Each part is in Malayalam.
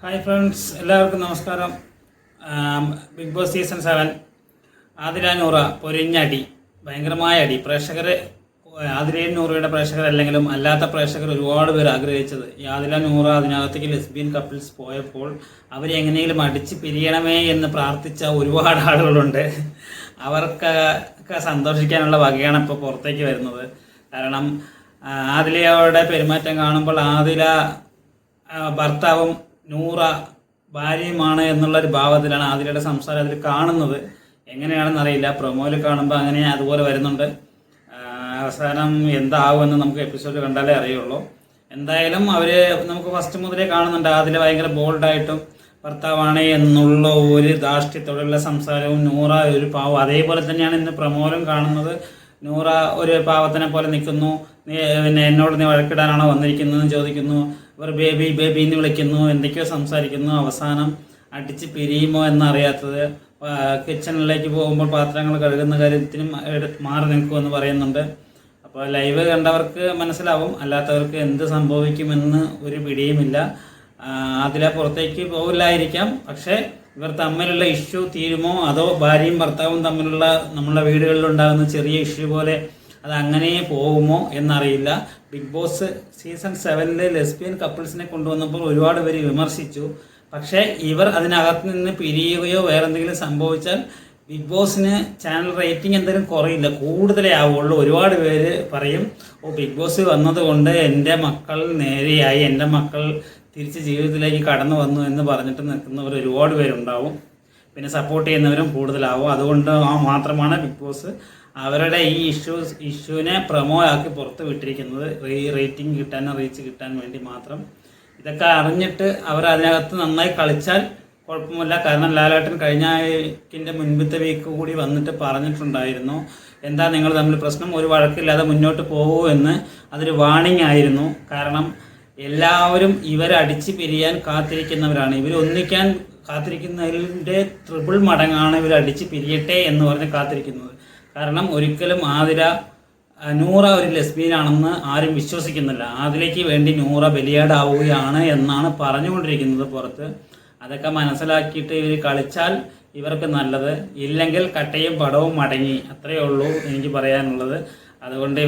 ഹായ് ഫ്രണ്ട്സ്, എല്ലാവർക്കും നമസ്കാരം. Big boss season 7 Athira Noora പൊരിഞ്ഞടി, ഭയങ്കരമായ അടി. പ്രേക്ഷകർ ആതിരയും നൂറയുടെ പ്രേക്ഷകരല്ലെങ്കിലും അല്ലാത്ത പ്രേക്ഷകർ ഒരുപാട് പേര് ആഗ്രഹിച്ചത് ഈ ആതിര നൂറ അതിനകത്തേക്ക് ലെസ്ബിയൻ കപ്പിൾസ് പോയപ്പോൾ അവരെ എങ്ങനെയെങ്കിലും അടിച്ച് പിരിയണമേ എന്ന് പ്രാർത്ഥിച്ച ഒരുപാട് ആളുകളുണ്ട്. അവർക്കൊക്കെ സന്തോഷിക്കാനുള്ള വകയാണ് ഇപ്പോൾ പുറത്തേക്ക് വരുന്നത്. കാരണം ആതിലയുടെ പെരുമാറ്റം കാണുമ്പോൾ ആതിര ഭർത്താവും നൂറ ഭാര്യയുമാണ് എന്നുള്ളൊരു ഭാവത്തിലാണ് ആതിരയുടെ സംസാരം അതിൽ കാണുന്നത്. എങ്ങനെയാണെന്ന് അറിയില്ല, പ്രൊമോയിൽ കാണുമ്പോൾ അങ്ങനെ അതുപോലെ വരുന്നുണ്ട്. അവസാനം എന്താവുമെന്ന് നമുക്ക് എപ്പിസോഡ് കണ്ടാലേ അറിയുള്ളൂ. എന്തായാലും അവർ നമുക്ക് ഫസ്റ്റ് മുതലേ കാണുന്നുണ്ട്. അതിൽ ഭയങ്കര ബോൾഡായിട്ടും ഭർത്താവാണ് എന്നുള്ള ഒരു ധാർഷ്ട്യത്തോടുള്ള സംസാരവും, നൂറ ഒരു പാവം. അതേപോലെ തന്നെയാണ് ഇന്ന് പ്രൊമോയിലും കാണുന്നത്. നൂറ ഒരു പാവത്തിനെ പോലെ നിൽക്കുന്നു. പിന്നെ എന്നോട് നീ വഴക്കിടാനാണോ വന്നിരിക്കുന്നതെന്ന് ചോദിക്കുന്നു. ഇവർ ബേബി ബേബി എന്ന് വിളിക്കുന്നു, എന്തൊക്കെയോ സംസാരിക്കുന്നു. അവസാനം അടിച്ച് പിരിയുമോ എന്നറിയാത്തത് കിച്ചണിലേക്ക് പോകുമ്പോൾ പാത്രങ്ങൾ കഴുകുന്ന കാര്യത്തിനും മാറി നിൽക്കുമെന്ന് പറയുന്നുണ്ട്. അപ്പോൾ ലൈവ് കണ്ടവർക്ക് മനസ്സിലാവും, അല്ലാത്തവർക്ക് എന്ത് സംഭവിക്കുമെന്ന് ഒരു പിടിയുമില്ല. അതിലെ പുറത്തേക്ക് പോകില്ലായിരിക്കാം, പക്ഷേ ഇവർ തമ്മിലുള്ള ഇഷ്യൂ തീരുമോ അതോ ഭാര്യയും ഭർത്താവും തമ്മിലുള്ള നമ്മുടെ വീടുകളിലുണ്ടാകുന്ന ചെറിയ ഇഷ്യൂ പോലെ അത് അങ്ങനെ പോകുമോ എന്നറിയില്ല. ബിഗ് ബോസ് സീസൺ 7 ലെസ്ബിയൻ കപ്പിൾസിനെ കൊണ്ടുവന്നപ്പോൾ ഒരുപാട് പേര് വിമർശിച്ചു. പക്ഷേ ഇവർ അതിനകത്ത് നിന്ന് പിരിയുകയോ വേറെന്തെങ്കിലും സംഭവിച്ചാൽ ബിഗ് ബോസിന് ചാനൽ റേറ്റിംഗ് എന്തെങ്കിലും കുറയില്ല, കൂടുതലേ ആവുള്ളൂ. ഒരുപാട് പേര് പറയും, ബിഗ് ബോസ് വന്നതുകൊണ്ട് എൻ്റെ മക്കൾ നേരെയായി, എൻ്റെ മക്കൾ തിരിച്ച് ജീവിതത്തിലേക്ക് കടന്നു വന്നു എന്ന് പറഞ്ഞിട്ട് നിൽക്കുന്നവർ ഒരുപാട് പേരുണ്ടാവും. പിന്നെ സപ്പോർട്ട് ചെയ്യുന്നവരും കൂടുതലാവും. അതുകൊണ്ട് മാത്രമാണ് ബിഗ് ബോസ് അവരുടെ ഈ ഇഷ്യൂവിനെ പ്രൊമോ ആക്കി പുറത്ത് വിട്ടിരിക്കുന്നത്. റേറ്റിംഗ് കിട്ടാൻ, റീച്ച് കിട്ടാൻ വേണ്ടി മാത്രം. ഇതൊക്കെ അറിഞ്ഞിട്ട് അവർ അതിനകത്ത് നന്നായി കളിച്ചാൽ കുഴപ്പമില്ല. കാരണം ലാലേട്ടൻ കഴിഞ്ഞ മുൻപത്തെ വീക്ക് കൂടി വന്നിട്ട് പറഞ്ഞിട്ടുണ്ടായിരുന്നു, എന്താ നിങ്ങൾ തമ്മിൽ പ്രശ്നം, ഒരു വഴക്കില്ലാതെ മുന്നോട്ട് പോകൂ എന്ന്. അതൊരു വാണിംഗ് ആയിരുന്നു. കാരണം എല്ലാവരും ഇവരടിച്ച് പിരിയാൻ കാത്തിരിക്കുന്നവരാണ്. ഇവർ ഒന്നിക്കാൻ കാത്തിരിക്കുന്നതിൻ്റെ ട്രിപ്പിൾ മടങ്ങാണ് ഇവർ അടിച്ച് പിരിയട്ടെ എന്ന് പറഞ്ഞ് കാത്തിരിക്കുന്നത്. കാരണം ഒരിക്കലും ആതിര നൂറ ഒരു ലെസ്ബിയനാണെന്ന് ആരും വിശ്വസിക്കുന്നില്ല. ആതിരയ്ക്ക് വേണ്ടി നൂറ ബലിയാടാവുകയാണ് എന്നാണ് പറഞ്ഞുകൊണ്ടിരിക്കുന്നത് പുറത്ത്. അതൊക്കെ മനസ്സിലാക്കിയിട്ട് ഇവർ കളിച്ചാൽ ഇവർക്ക് നല്ലത്, ഇല്ലെങ്കിൽ കട്ടയും പടവും മടങ്ങി. അത്രയേ ഉള്ളൂ എനിക്ക് പറയാനുള്ളത്. അതുകൊണ്ട്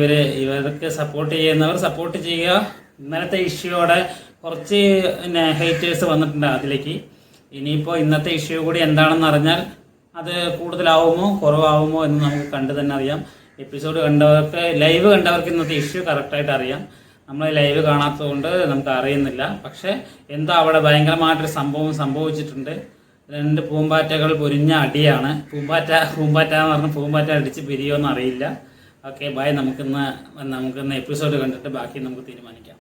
ഇവർക്ക് സപ്പോർട്ട് ചെയ്യുന്നവർ സപ്പോർട്ട് ചെയ്യുക. ഇന്നലത്തെ ഇഷ്യൂയോടെ കുറച്ച് ഹേറ്റേഴ്സ് വന്നിട്ടുണ്ട് അതിലേക്ക്. ഇനിയിപ്പോൾ ഇന്നത്തെ ഇഷ്യൂ കൂടി എന്താണെന്ന് അറിഞ്ഞാൽ അത് കൂടുതലാവുമോ കുറവാകുമോ എന്ന് നമുക്ക് കണ്ടു തന്നെ അറിയാം. എപ്പിസോഡ് കണ്ടവർക്ക്, ലൈവ് കണ്ടവർക്ക് ഇന്നത്തെ ഇഷ്യൂ കറക്റ്റായിട്ട് അറിയാം. നമ്മൾ ലൈവ് കാണാത്തതുകൊണ്ട് നമുക്ക് അറിയുന്നില്ല. പക്ഷേ എന്താ അവിടെ ഭയങ്കരമായിട്ടൊരു സംഭവം സംഭവിച്ചിട്ടുണ്ട്. 2 പൂമ്പാറ്റകൾ പൊരിഞ്ഞ അടിയാണ്. പൂമ്പാറ്റ എന്ന് പറഞ്ഞാൽ പൂമ്പാറ്റ അടിച്ച് പിരിയുമോ എന്നറിയില്ല. Okay, by. നമുക്കിന്ന് എപ്പിസോഡ് കണ്ടിട്ട് ബാക്കി നമുക്ക് തീരുമാനിക്കാം.